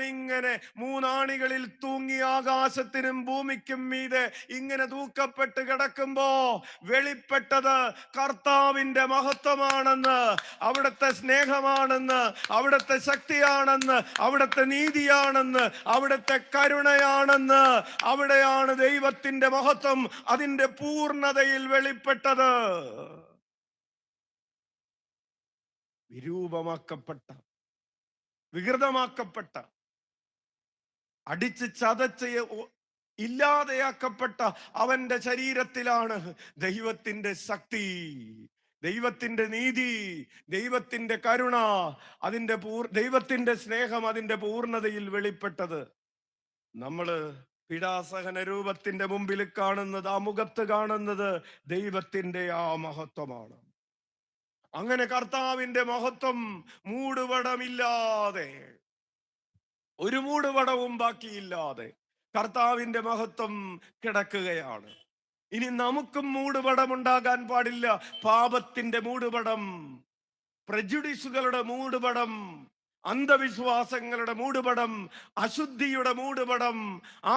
ഇങ്ങനെ മൂന്നാണികളിൽ തൂങ്ങി ആകാശത്തിനും ഭൂമിക്കും മീതെ ഇങ്ങനെ തൂക്കപ്പെട്ട് കിടക്കുമ്പോ വെളിപ്പെട്ടത് കർത്താവിന്റെ മഹത്വമാണെന്ന്, അവിടുത്തെ സ്നേഹമാണെന്ന്, അവിടുത്തെ ശക്തിയാണെന്ന്, അവിടുത്തെ നീതിയാണെന്ന്, അവിടുത്തെ കരുണയാണെന്ന്. അവിടെയാണ് ദൈവത്തിന്റെ മഹത്വം അതിന്റെ പൂർണ്ണതയിൽ വെളിപ്പെട്ടത്. വിരൂപമാക്കപ്പെട്ട, വികൃതമാക്കപ്പെട്ട, അടിച്ച് ചതച്ച് ഇല്ലാതെയാക്കപ്പെട്ട അവന്റെ ശരീരത്തിലാണ് ദൈവത്തിന്റെ ശക്തി, ദൈവത്തിന്റെ നീതി, ദൈവത്തിന്റെ കരുണ, ദൈവത്തിന്റെ സ്നേഹം അതിന്റെ പൂർണ്ണതയിൽ വെളിപ്പെട്ടത്. നമ്മള് പീഡാസഹന രൂപത്തിന്റെ മുമ്പിൽ കാണുന്നത്, ആ മുഖത്ത് കാണുന്നത് ദൈവത്തിന്റെ ആ മഹത്വമാണ്. അങ്ങനെ കർത്താവിന്റെ മഹത്വം മൂടുപടമില്ലാതെ, ഒരു മൂടുപടവും ബാക്കിയില്ലാതെ കർത്താവിന്റെ മഹത്വം കിടക്കുകയാണ്. ഇനി നമുക്കും മൂടുപടം ഉണ്ടാകാൻ പാടില്ല. പാപത്തിന്റെ മൂടുപടം, പ്രജുഡിസുകളുടെ മൂടുപടം, അന്ധവിശ്വാസങ്ങളുടെ മൂടുപടം, അശുദ്ധിയുടെ മൂടുപടം,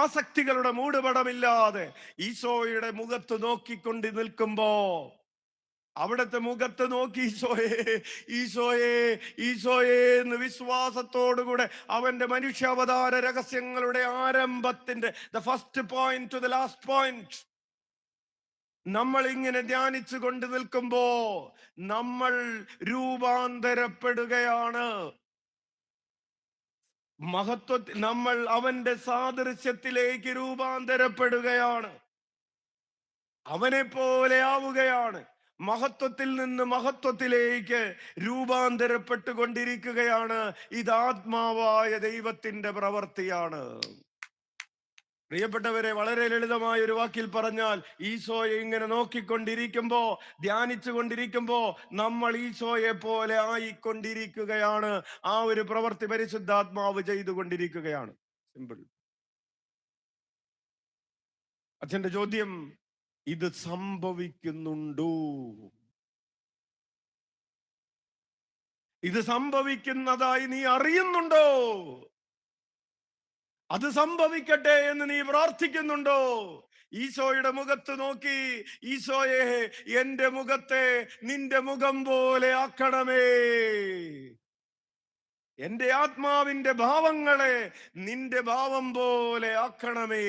ആസക്തികളുടെ മൂടുപടമില്ലാതെ ഈശോയുടെ മുഖത്ത് നോക്കിക്കൊണ്ട് നിൽക്കുമ്പോ, അവിടുത്തെ മുഖത്ത് നോക്കി ഈശോയെ ഈശോയെ ഈശോയെ എന്ന് വിശ്വാസത്തോടുകൂടെ അവന്റെ മനുഷ്യാവതാര രഹസ്യങ്ങളുടെ ആരംഭത്തിന്റെ the first point to the last point നമ്മൾ ഇങ്ങനെ ധ്യാനിച്ചു കൊണ്ട് നിൽക്കുമ്പോ നമ്മൾ രൂപാന്തരപ്പെടുകയാണ്. നമ്മൾ അവന്റെ സാദൃശ്യത്തിലേക്ക് രൂപാന്തരപ്പെടുകയാണ്, അവനെ പോലെ ആവുകയാണ്. മഹത്വത്തിൽ നിന്ന് മഹത്വത്തിലേക്ക് രൂപാന്തരപ്പെട്ടുകൊണ്ടിരിക്കുകയാണ്. ഇത് ആത്മാവായ ദൈവത്തിന്റെ പ്രവൃത്തിയാണ്. പ്രിയപ്പെട്ടവരെ, വളരെ ലളിതമായ ഒരു വാക്കിൽ പറഞ്ഞാൽ, ഈശോയെ ഇങ്ങനെ നോക്കിക്കൊണ്ടിരിക്കുമ്പോ, ധ്യാനിച്ചു കൊണ്ടിരിക്കുമ്പോ നമ്മൾ ഈശോയെ പോലെ ആയിക്കൊണ്ടിരിക്കുകയാണ്. ആ ഒരു പ്രവൃത്തി പരിശുദ്ധാത്മാവ് ചെയ്തുകൊണ്ടിരിക്കുകയാണ്. സിമ്പിൾ. അച്ഛന്റെ ചോദ്യം, ഇത് സംഭവിക്കുന്നുണ്ടോ? ഇത് സംഭവിക്കുന്നതായി നീ അറിയുന്നുണ്ടോ? അത് സംഭവിക്കട്ടെ എന്ന് നീ പ്രാർത്ഥിക്കുന്നുണ്ടോ? ഈശോയുടെ മുഖത്ത് നോക്കി, ഈശോയെ എന്റെ മുഖത്തെ നിന്റെ മുഖം പോലെ ആക്കണമേ, എന്റെ ആത്മാവിന്റെ ഭാവങ്ങളെ നിന്റെ ഭാവം പോലെ ആക്കണമേ.